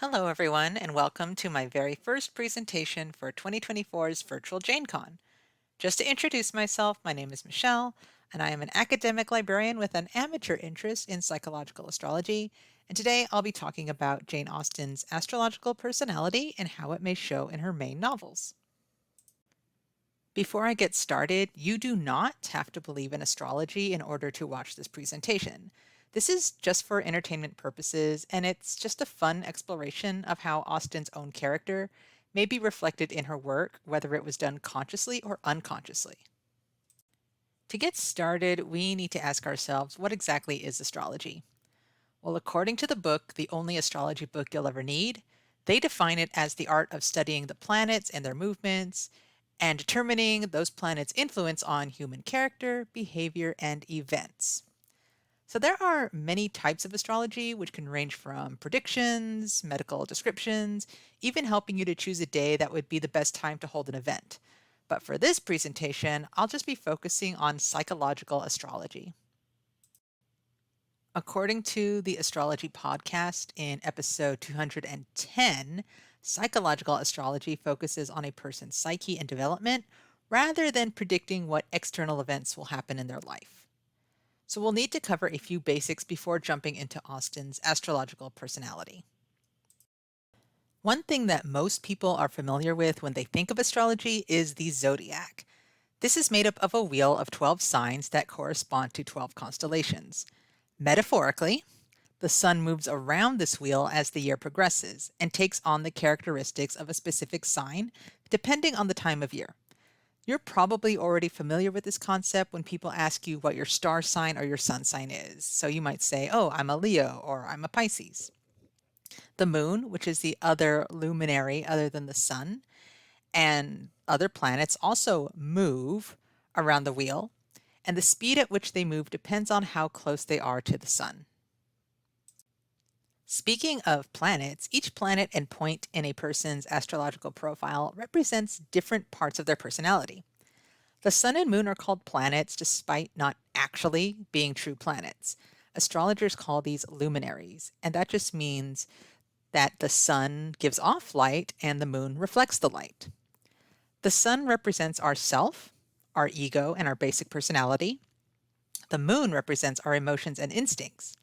Hello, everyone, and welcome to my very first presentation for 2024's Virtual JaneCon. Just to introduce myself, my name is Michelle, and I am an academic librarian with an amateur interest in psychological astrology. And today I'll be talking about Jane Austen's astrological personality and how it may show in her main novels. Before I get started, you do not have to believe in astrology in order to watch this presentation. This is just for entertainment purposes, and it's just a fun exploration of how Austen's own character may be reflected in her work, whether it was done consciously or unconsciously. To get started, we need to ask ourselves, what exactly is astrology? Well, according to the book, The Only Astrology Book You'll Ever Need, they define it as the art of studying the planets and their movements and determining those planets' influence on human character, behavior, and events. So there are many types of astrology, which can range from predictions, medical descriptions, even helping you to choose a day that would be the best time to hold an event. But for this presentation, I'll just be focusing on psychological astrology. According to the Astrology podcast in episode 210, psychological astrology focuses on a person's psyche and development rather than predicting what external events will happen in their life. So we'll need to cover a few basics before jumping into Austen's astrological personality. One thing that most people are familiar with when they think of astrology is the zodiac. This is made up of a wheel of 12 signs that correspond to 12 constellations. Metaphorically, the sun moves around this wheel as the year progresses and takes on the characteristics of a specific sign depending on the time of year. You're probably already familiar with this concept when people ask you what your star sign or your sun sign is. So you might say, oh, I'm a Leo or I'm a Pisces. The moon, which is the other luminary other than the sun, and other planets also move around the wheel, and the speed at which they move depends on how close they are to the sun. Speaking of planets, each planet and point in a person's astrological profile represents different parts of their personality. The sun and moon are called planets despite not actually being true planets. Astrologers call these luminaries, and that just means that the sun gives off light and the moon reflects the light. The sun represents our self, our ego, and our basic personality. The moon represents our emotions and instincts.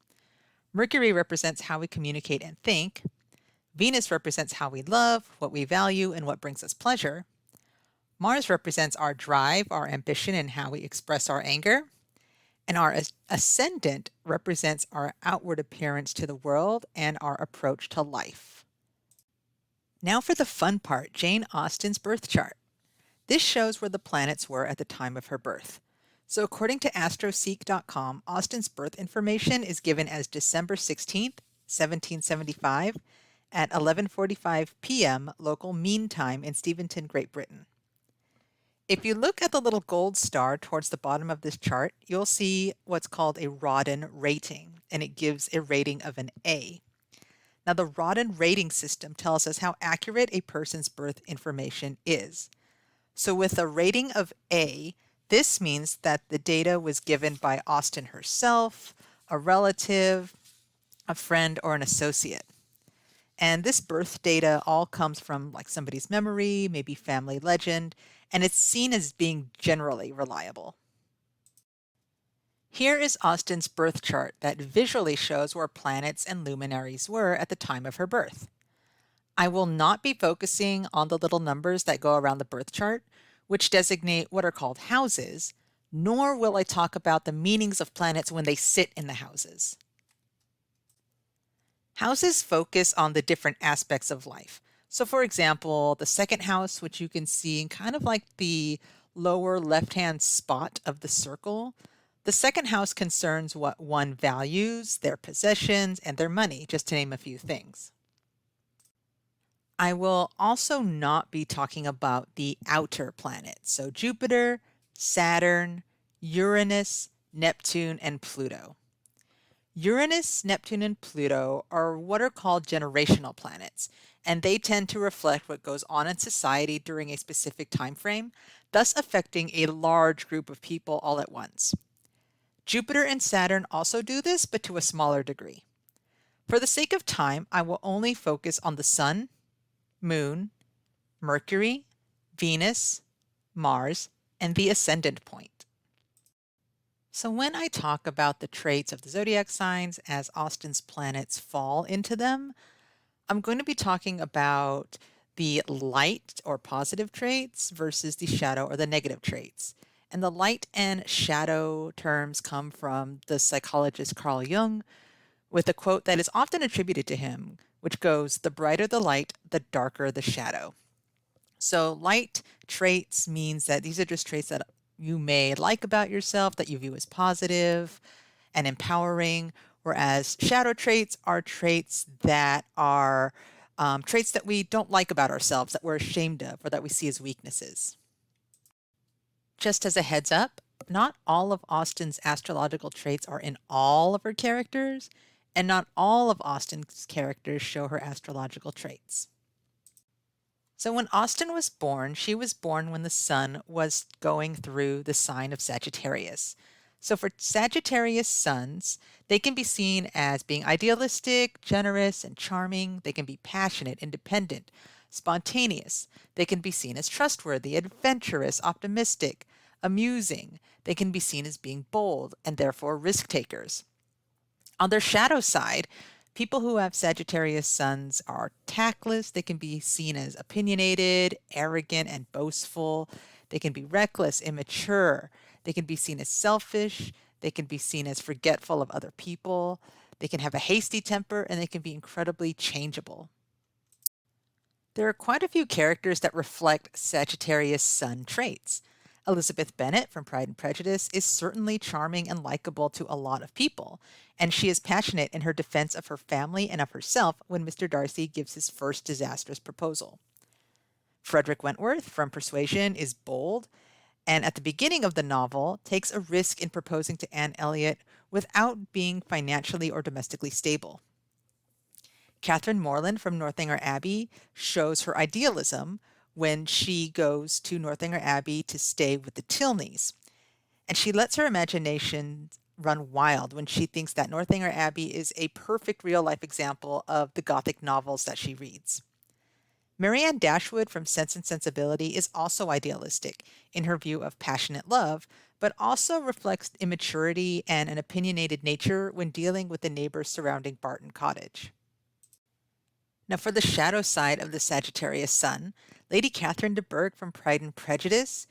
Mercury represents how we communicate and think. Venus represents how we love, what we value, and what brings us pleasure. Mars represents our drive, our ambition, and how we express our anger. And our ascendant represents our outward appearance to the world and our approach to life. Now for the fun part, Jane Austen's birth chart. This shows where the planets were at the time of her birth. So according to astroseek.com, Austen's birth information is given as December 16th, 1775 at 11:45 p.m. local mean time in Steventon, Great Britain. If you look at the little gold star towards the bottom of this chart, you'll see what's called a Rodden rating, and it gives a rating of an A. Now, the Rodden rating system tells us how accurate a person's birth information is. So with a rating of A, this means that the data was given by Austen herself, a relative, a friend, or an associate. And this birth data all comes from like somebody's memory, maybe family legend, and it's seen as being generally reliable. Here is Austen's birth chart that visually shows where planets and luminaries were at the time of her birth. I will not be focusing on the little numbers that go around the birth chart, which designate what are called houses, nor will I talk about the meanings of planets when they sit in the houses. Houses focus on the different aspects of life. So for example, the second house, which you can see in kind of like the lower left-hand spot of the circle, the second house concerns what one values, their possessions, and their money, just to name a few things. I will also not be talking about the outer planets, so Jupiter, Saturn, Uranus, Neptune, and Pluto. Uranus, Neptune, and Pluto are what are called generational planets, and they tend to reflect what goes on in society during a specific time frame, thus affecting a large group of people all at once. Jupiter and Saturn also do this, but to a smaller degree. For the sake of time, I will only focus on the Sun, Moon, Mercury, Venus, Mars, and the ascendant point. So when I talk about the traits of the zodiac signs as Austen's planets fall into them, I'm going to be talking about the light or positive traits versus the shadow or the negative traits. And the light and shadow terms come from the psychologist Carl Jung with a quote that is often attributed to him, which goes, "The brighter the light, the darker the shadow." So light traits means that these are just traits that you may like about yourself, that you view as positive and empowering, whereas shadow traits are traits that are traits that we don't like about ourselves, that we're ashamed of, or that we see as weaknesses. Just as a heads up, not all of Austen's astrological traits are in all of her characters, and not all of Austen's characters show her astrological traits. So when Austen was born, she was born when the sun was going through the sign of Sagittarius. So for Sagittarius suns, they can be seen as being idealistic, generous, and charming. They can be passionate, independent, spontaneous. They can be seen as trustworthy, adventurous, optimistic, amusing. They can be seen as being bold and therefore risk takers. On their shadow side, people who have Sagittarius suns are tactless. They can be seen as opinionated, arrogant, and boastful. They can be reckless, immature. They can be seen as selfish. They can be seen as forgetful of other people. They can have a hasty temper, and they can be incredibly changeable. There are quite a few characters that reflect Sagittarius sun traits. Elizabeth Bennet from Pride and Prejudice is certainly charming and likable to a lot of people, and she is passionate in her defense of her family and of herself when Mr. Darcy gives his first disastrous proposal. Frederick Wentworth from Persuasion is bold, and at the beginning of the novel takes a risk in proposing to Anne Elliot without being financially or domestically stable. Catherine Morland from Northanger Abbey shows her idealism when she goes to Northanger Abbey to stay with the Tilneys. And she lets her imagination run wild when she thinks that Northanger Abbey is a perfect real life example of the Gothic novels that she reads. Marianne Dashwood from Sense and Sensibility is also idealistic in her view of passionate love, but also reflects immaturity and an opinionated nature when dealing with the neighbors surrounding Barton Cottage. Now, for the shadow side of the Sagittarius sun, Lady Catherine de Bourgh from Pride and Prejudice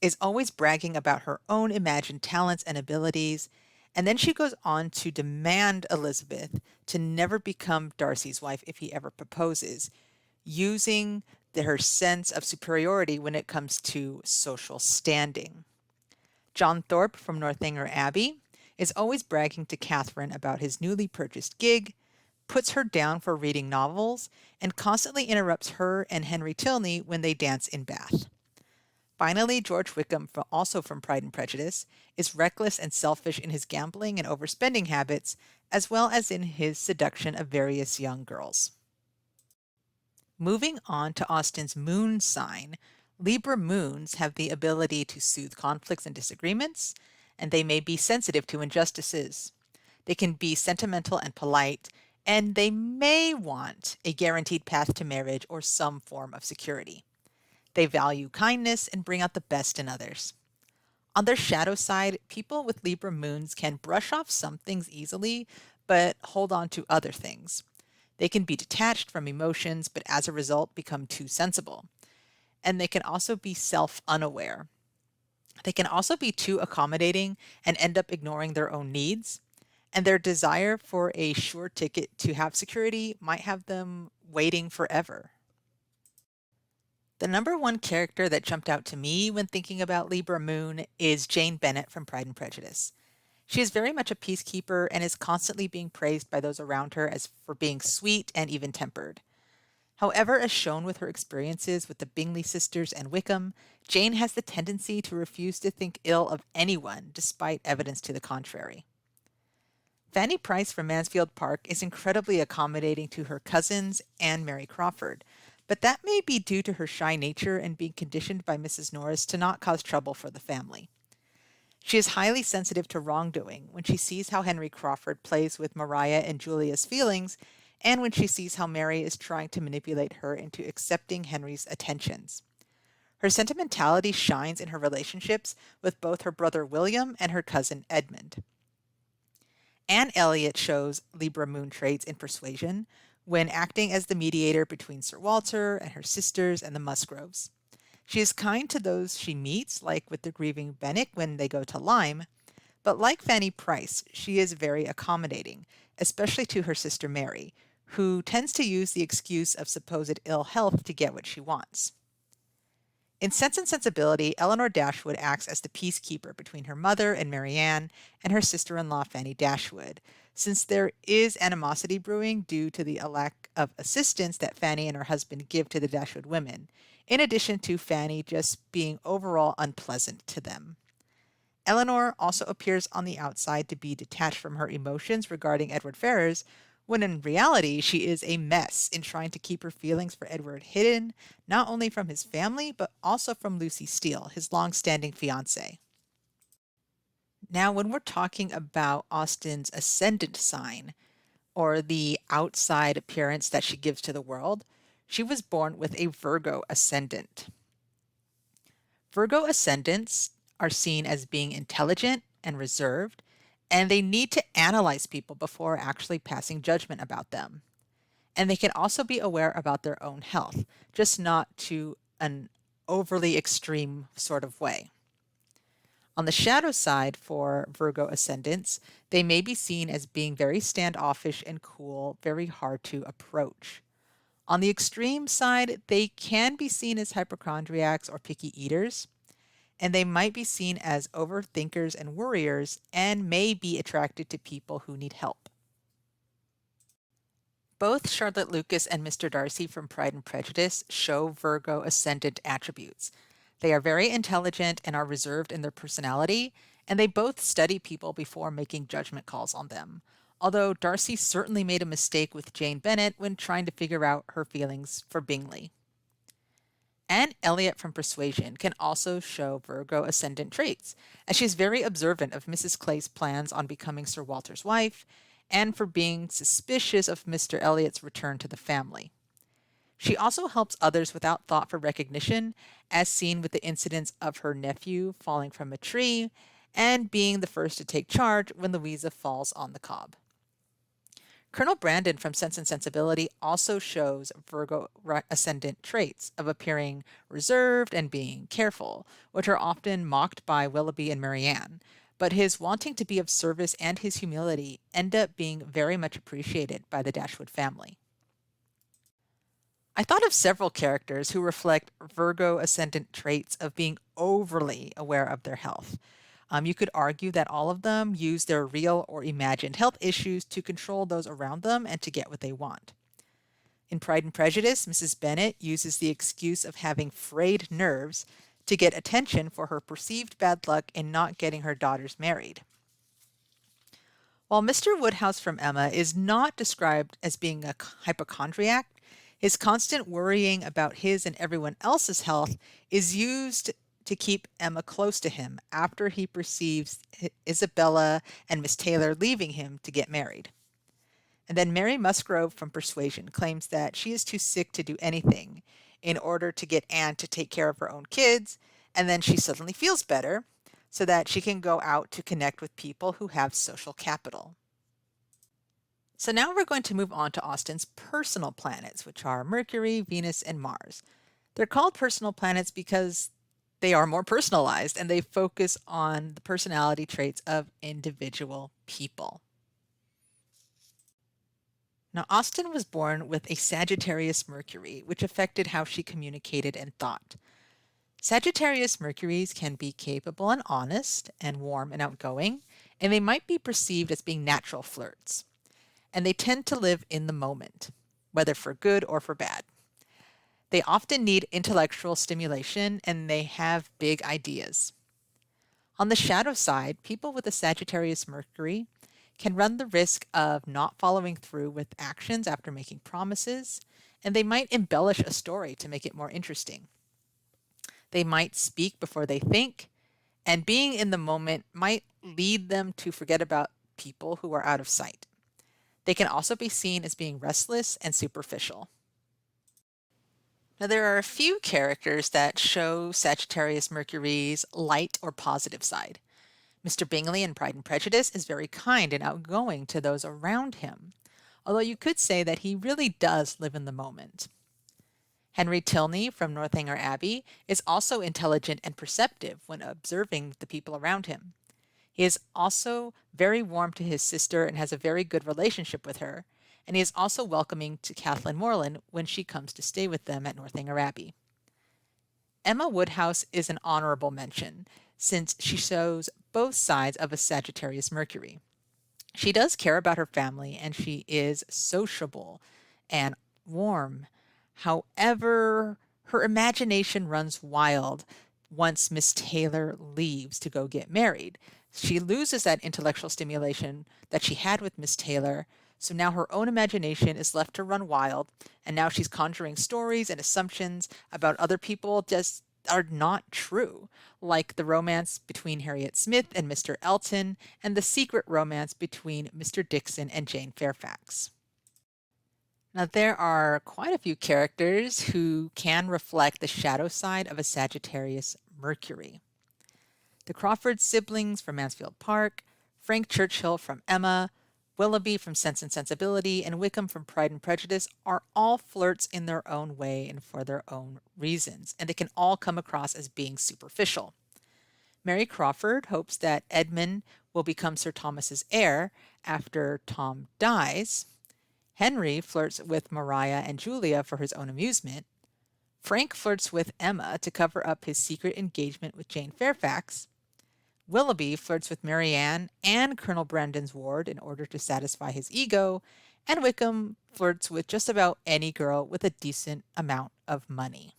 is always bragging about her own imagined talents and abilities, and then she goes on to demand Elizabeth to never become Darcy's wife if he ever proposes, using her sense of superiority when it comes to social standing. John Thorpe from Northanger Abbey is always bragging to Catherine about his newly purchased gig, puts her down for reading novels, and constantly interrupts her and Henry Tilney when they dance in Bath. Finally, George Wickham, also from Pride and Prejudice, is reckless and selfish in his gambling and overspending habits, as well as in his seduction of various young girls. Moving on to Austen's moon sign, Libra moons have the ability to soothe conflicts and disagreements, and they may be sensitive to injustices. They can be sentimental and polite, and they may want a guaranteed path to marriage or some form of security. They value kindness and bring out the best in others. On their shadow side, people with Libra moons can brush off some things easily, but hold on to other things. They can be detached from emotions, but as a result become too sensible. And they can also be self-unaware. They can also be too accommodating and end up ignoring their own needs. And their desire for a sure ticket to have security might have them waiting forever. The number one character that jumped out to me when thinking about Libra Moon is Jane Bennet from Pride and Prejudice. She is very much a peacekeeper and is constantly being praised by those around her as for being sweet and even-tempered. However, as shown with her experiences with the Bingley sisters and Wickham, Jane has the tendency to refuse to think ill of anyone despite evidence to the contrary. Fanny Price from Mansfield Park is incredibly accommodating to her cousins and Mary Crawford, but that may be due to her shy nature and being conditioned by Mrs. Norris to not cause trouble for the family. She is highly sensitive to wrongdoing when she sees how Henry Crawford plays with Mariah and Julia's feelings, and when she sees how Mary is trying to manipulate her into accepting Henry's attentions. Her sentimentality shines in her relationships with both her brother William and her cousin Edmund. Anne Elliot shows Libra moon traits in Persuasion when acting as the mediator between Sir Walter and her sisters and the Musgroves. She is kind to those she meets, like with the grieving Benwick when they go to Lyme, but like Fanny Price, she is very accommodating, especially to her sister Mary, who tends to use the excuse of supposed ill health to get what she wants. In Sense and Sensibility, Eleanor Dashwood acts as the peacekeeper between her mother and Marianne and her sister-in-law Fanny Dashwood, since there is animosity brewing due to the lack of assistance that Fanny and her husband give to the Dashwood women, in addition to Fanny just being overall unpleasant to them. Eleanor also appears on the outside to be detached from her emotions regarding Edward Ferrars, when in reality she is a mess in trying to keep her feelings for Edward hidden, not only from his family, but also from Lucy Steele, his long-standing fiancée. Now, when we're talking about Austen's ascendant sign, or the outside appearance that she gives to the world, she was born with a Virgo ascendant. Virgo ascendants are seen as being intelligent and reserved, and they need to analyze people before actually passing judgment about them. And they can also be aware about their own health, just not to an overly extreme sort of way. On the shadow side for Virgo ascendants, they may be seen as being very standoffish and cool, very hard to approach. On the extreme side, they can be seen as hypochondriacs or picky eaters, and they might be seen as overthinkers and worriers and may be attracted to people who need help. Both Charlotte Lucas and Mr. Darcy from Pride and Prejudice show Virgo ascendant attributes. They are very intelligent and are reserved in their personality, and they both study people before making judgment calls on them. Although Darcy certainly made a mistake with Jane Bennet when trying to figure out her feelings for Bingley. Anne Elliot from Persuasion can also show Virgo ascendant traits, as she is very observant of Mrs. Clay's plans on becoming Sir Walter's wife, and for being suspicious of Mr. Elliot's return to the family. She also helps others without thought for recognition, as seen with the incidents of her nephew falling from a tree, and being the first to take charge when Louisa falls on the cob. Colonel Brandon from Sense and Sensibility also shows Virgo ascendant traits of appearing reserved and being careful, which are often mocked by Willoughby and Marianne, but his wanting to be of service and his humility end up being very much appreciated by the Dashwood family. I thought of several characters who reflect Virgo ascendant traits of being overly aware of their health. You could argue that all of them use their real or imagined health issues to control those around them and to get what they want. In Pride and Prejudice, Mrs. Bennet uses the excuse of having frayed nerves to get attention for her perceived bad luck in not getting her daughters married. While Mr. Woodhouse from Emma is not described as being a hypochondriac, his constant worrying about his and everyone else's health is used to keep Emma close to him after he perceives Isabella and Miss Taylor leaving him to get married. And then Mary Musgrove from Persuasion claims that she is too sick to do anything in order to get Anne to take care of her own kids, and then she suddenly feels better so that she can go out to connect with people who have social capital. So now we're going to move on to Austen's personal planets, which are Mercury, Venus, and Mars. They're called personal planets because they are more personalized and they focus on the personality traits of individual people. Now, Austen was born with a Sagittarius Mercury, which affected how she communicated and thought. Sagittarius Mercuries can be capable and honest and warm and outgoing, and they might be perceived as being natural flirts. And they tend to live in the moment, whether for good or for bad. They often need intellectual stimulation, and they have big ideas. On the shadow side, people with a Sagittarius Mercury can run the risk of not following through with actions after making promises, and they might embellish a story to make it more interesting. They might speak before they think, and being in the moment might lead them to forget about people who are out of sight. They can also be seen as being restless and superficial. Now, there are a few characters that show Sagittarius Mercury's light or positive side. Mr. Bingley in Pride and Prejudice is very kind and outgoing to those around him, although you could say that he really does live in the moment. Henry Tilney from Northanger Abbey is also intelligent and perceptive when observing the people around him. He is also very warm to his sister and has a very good relationship with her, and he is also welcoming to Kathleen Morland when she comes to stay with them at Northanger Abbey. Emma Woodhouse is an honorable mention, since she shows both sides of a Sagittarius Mercury. She does care about her family and she is sociable and warm. However, her imagination runs wild once Miss Taylor leaves to go get married. She loses that intellectual stimulation that she had with Miss Taylor, so now her own imagination is left to run wild, and now she's conjuring stories and assumptions about other people just are not true, like the romance between Harriet Smith and Mr. Elton, and the secret romance between Mr. Dixon and Jane Fairfax. Now, there are quite a few characters who can reflect the shadow side of a Sagittarius Mercury. The Crawford siblings from Mansfield Park, Frank Churchill from Emma, Willoughby from Sense and Sensibility, and Wickham from Pride and Prejudice are all flirts in their own way and for their own reasons, and they can all come across as being superficial. Mary Crawford hopes that Edmund will become Sir Thomas's heir after Tom dies. Henry flirts with Maria and Julia for his own amusement. Frank flirts with Emma to cover up his secret engagement with Jane Fairfax. Willoughby flirts with Marianne and Colonel Brandon's ward in order to satisfy his ego, and Wickham flirts with just about any girl with a decent amount of money.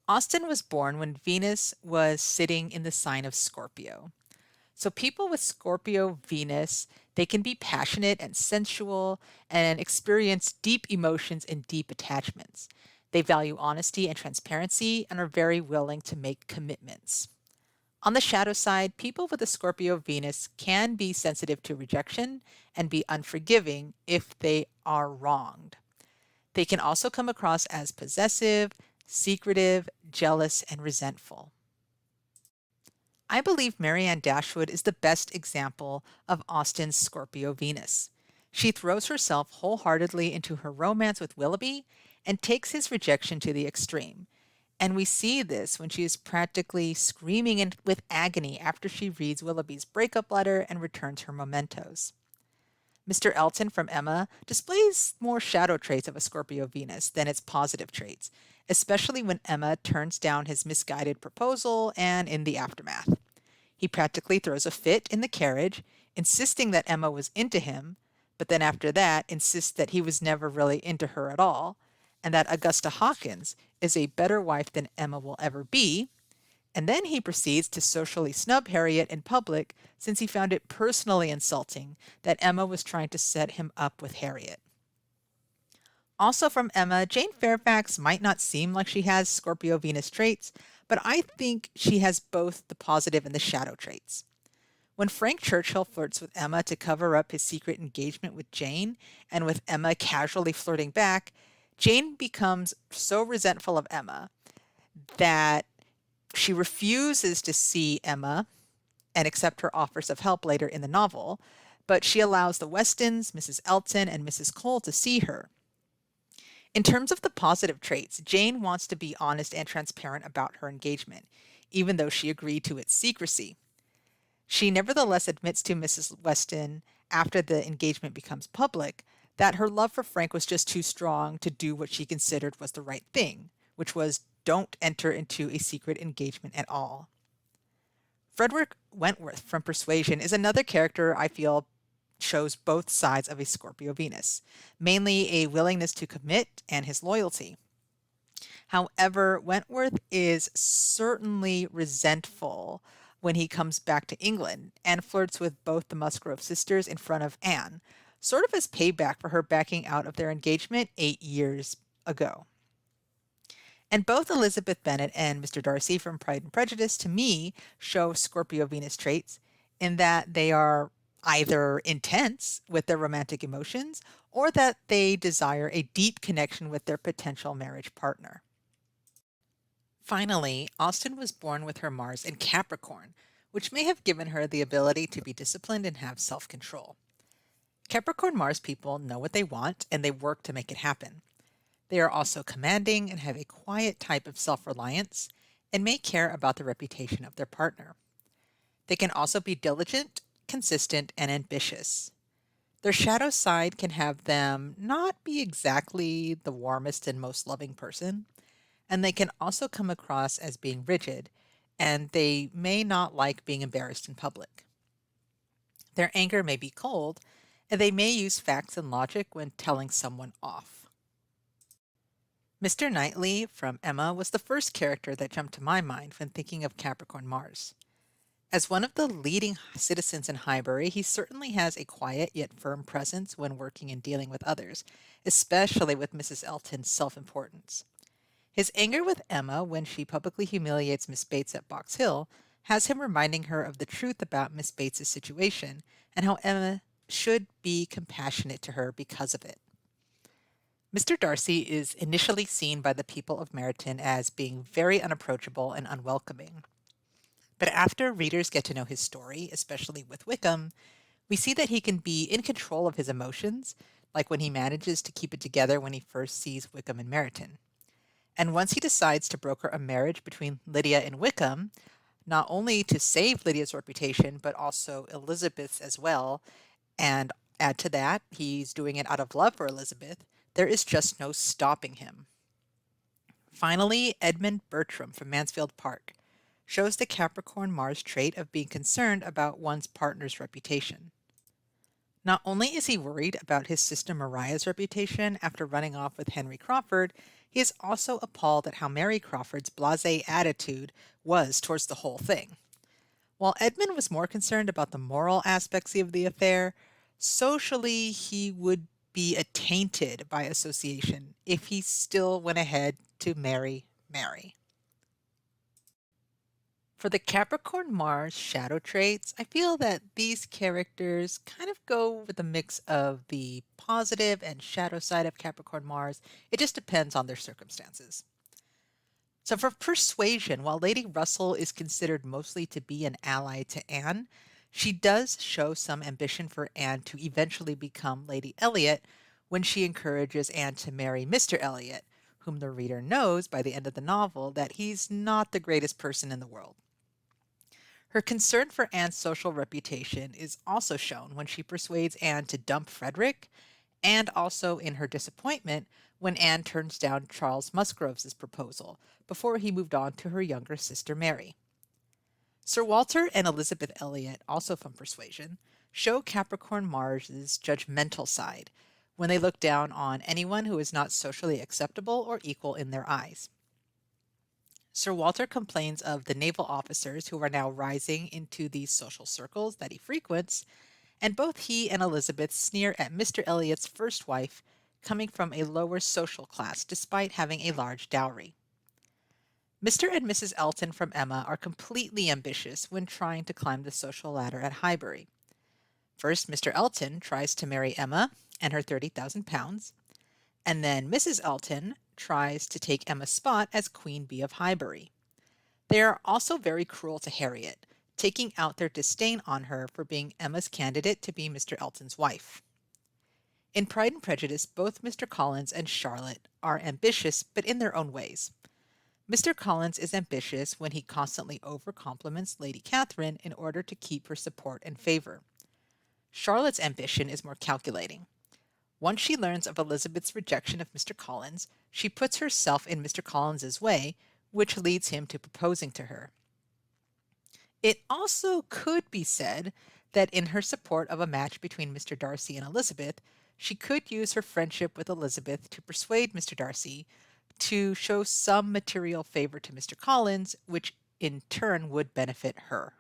Austen was born when Venus was sitting in the sign of Scorpio. So people with Scorpio Venus, they can be passionate and sensual and experience deep emotions and deep attachments. They value honesty and transparency and are very willing to make commitments. On the shadow side, people with a Scorpio Venus can be sensitive to rejection and be unforgiving if they are wronged. They can also come across as possessive, secretive, jealous, and resentful. I believe Marianne Dashwood is the best example of Austen's Scorpio Venus. She throws herself wholeheartedly into her romance with Willoughby and takes his rejection to the extreme. And we see this when she is practically screaming with agony after she reads Willoughby's breakup letter and returns her mementos. Mr. Elton from Emma displays more shadow traits of a Scorpio Venus than its positive traits, especially when Emma turns down his misguided proposal and in the aftermath. He practically throws a fit in the carriage, insisting that Emma was into him, but then after that insists that he was never really into her at all, and that Augusta Hawkins is a better wife than Emma will ever be, and then he proceeds to socially snub Harriet in public since he found it personally insulting that Emma was trying to set him up with Harriet. Also from Emma, Jane Fairfax might not seem like she has Scorpio Venus traits, but I think she has both the positive and the shadow traits. When Frank Churchill flirts with Emma to cover up his secret engagement with Jane, and with Emma casually flirting back, Jane becomes so resentful of Emma that she refuses to see Emma and accept her offers of help later in the novel, but she allows the Westons, Mrs. Elton, and Mrs. Cole to see her. In terms of the positive traits, Jane wants to be honest and transparent about her engagement, even though she agreed to its secrecy. She nevertheless admits to Mrs. Weston, after the engagement becomes public, that her love for Frank was just too strong to do what she considered was the right thing, which was don't enter into a secret engagement at all. Frederick Wentworth from Persuasion is another character I feel shows both sides of a Scorpio Venus, mainly a willingness to commit and his loyalty. However, Wentworth is certainly resentful when he comes back to England and flirts with both the Musgrove sisters in front of Anne, sort of as payback for her backing out of their engagement 8 years ago. And both Elizabeth Bennet and Mr. Darcy from Pride and Prejudice, to me, show Scorpio Venus traits in that they are either intense with their romantic emotions or that they desire a deep connection with their potential marriage partner. Finally, Austen was born with her Mars in Capricorn, which may have given her the ability to be disciplined and have self control. Capricorn Mars people know what they want and they work to make it happen. They are also commanding and have a quiet type of self reliance and may care about the reputation of their partner. They can also be diligent, consistent, and ambitious. Their shadow side can have them not be exactly the warmest and most loving person, and they can also come across as being rigid, and they may not like being embarrassed in public. Their anger may be cold, and they may use facts and logic when telling someone off. Mr. Knightley from Emma was the first character that jumped to my mind when thinking of Capricorn Mars. As one of the leading citizens in Highbury, he certainly has a quiet yet firm presence when working and dealing with others, especially with Mrs. Elton's self importance. His anger with Emma when she publicly humiliates Miss Bates at Box Hill has him reminding her of the truth about Miss Bates's situation and how Emma should be compassionate to her because of it. Mr. Darcy is initially seen by the people of Meryton as being very unapproachable and unwelcoming. But after readers get to know his story, especially with Wickham, we see that he can be in control of his emotions, like when he manages to keep it together when he first sees Wickham and Meryton. And once he decides to broker a marriage between Lydia and Wickham, not only to save Lydia's reputation, but also Elizabeth's as well, and add to that, he's doing it out of love for Elizabeth, there is just no stopping him. Finally, Edmund Bertram from Mansfield Park shows the Capricorn Mars trait of being concerned about one's partner's reputation. Not only is he worried about his sister Maria's reputation after running off with Henry Crawford, he is also appalled at how Mary Crawford's blasé attitude was towards the whole thing. While Edmund was more concerned about the moral aspects of the affair, socially he would be attainted by association if he still went ahead to marry Mary. For the Capricorn Mars shadow traits, I feel that these characters kind of go with a mix of the positive and shadow side of Capricorn Mars. It just depends on their circumstances. So for persuasion, while Lady Russell is considered mostly to be an ally to Anne, she does show some ambition for Anne to eventually become Lady Elliot when she encourages Anne to marry Mr. Elliot, whom the reader knows by the end of the novel that he's not the greatest person in the world. Her concern for Anne's social reputation is also shown when she persuades Anne to dump Frederick, and also in her disappointment when Anne turns down Charles Musgrove's proposal before he moved on to her younger sister Mary. Sir Walter and Elizabeth Elliot, also from Persuasion, show Capricorn Mars's judgmental side when they look down on anyone who is not socially acceptable or equal in their eyes. Sir Walter complains of the naval officers who are now rising into these social circles that he frequents, and both he and Elizabeth sneer at Mr. Elliot's first wife coming from a lower social class despite having a large dowry. Mr. and Mrs. Elton from Emma are completely ambitious when trying to climb the social ladder at Highbury. First, Mr. Elton tries to marry Emma and her £30,000, and then Mrs. Elton tries to take Emma's spot as Queen Bee of Highbury. They are also very cruel to Harriet, taking out their disdain on her for being Emma's candidate to be Mr. Elton's wife. In Pride and Prejudice, both Mr. Collins and Charlotte are ambitious, but in their own ways. Mr. Collins is ambitious when he constantly overcompliments Lady Catherine in order to keep her support and favor. Charlotte's ambition is more calculating. Once she learns of Elizabeth's rejection of Mr. Collins, she puts herself in Mr. Collins's way, which leads him to proposing to her. It also could be said that in her support of a match between Mr. Darcy and Elizabeth, she could use her friendship with Elizabeth to persuade Mr. Darcy to show some material favor to Mr. Collins, which in turn would benefit her.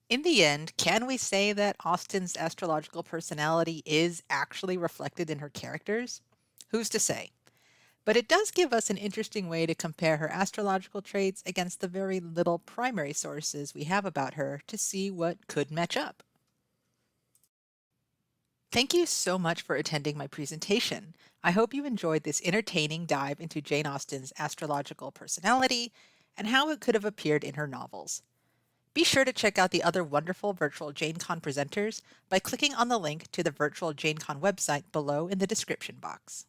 In the end, can we say that Austen's astrological personality is actually reflected in her characters? Who's to say? But it does give us an interesting way to compare her astrological traits against the very little primary sources we have about her to see what could match up. Thank you so much for attending my presentation. I hope you enjoyed this entertaining dive into Jane Austen's astrological personality and how it could have appeared in her novels. Be sure to check out the other wonderful Virtual JaneCon presenters by clicking on the link to the Virtual JaneCon website below in the description box.